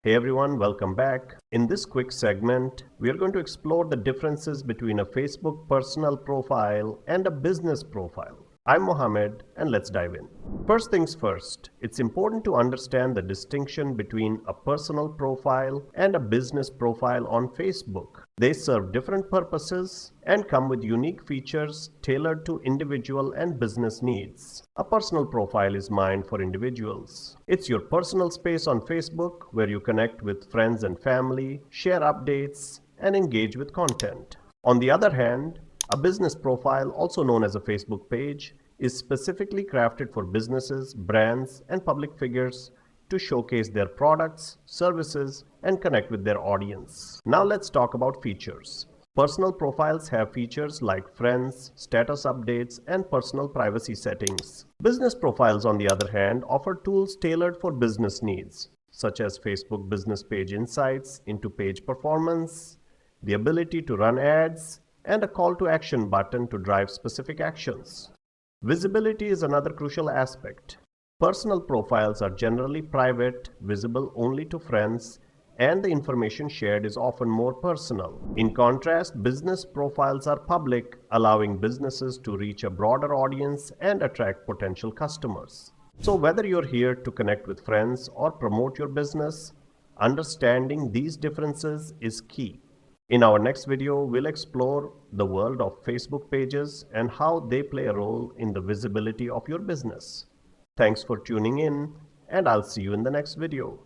Hey everyone, welcome back. In this quick segment, we are going to explore the differences between a Facebook personal profile and a business profile. I'm Mohammed, and let's dive in. First things first, it's important to understand the distinction between a personal profile and a business profile on Facebook. They serve different purposes and come with unique features tailored to individual and business needs. A personal profile is meant for individuals. It's your personal space on Facebook where you connect with friends and family, share updates, and engage with content. On the other hand, a business profile, also known as a Facebook page, is specifically crafted for businesses, brands, and public figures to showcase their products, services, and connect with their audience. Now let's talk about features. Personal profiles have features like friends, status updates, and personal privacy settings. Business profiles, on the other hand, offer tools tailored for business needs, such as Facebook Business Page Insights into page performance, the ability to run ads, and a call to action button to drive specific actions. Visibility is another crucial aspect. Personal profiles are generally private, visible only to friends, and the information shared is often more personal. In contrast, business profiles are public, allowing businesses to reach a broader audience and attract potential customers. So whether you're here to connect with friends or promote your business, understanding these differences is key. In our next video, we'll explore the world of Facebook pages and how they play a role in the visibility of your business. Thanks for tuning in, and I'll see you in the next video.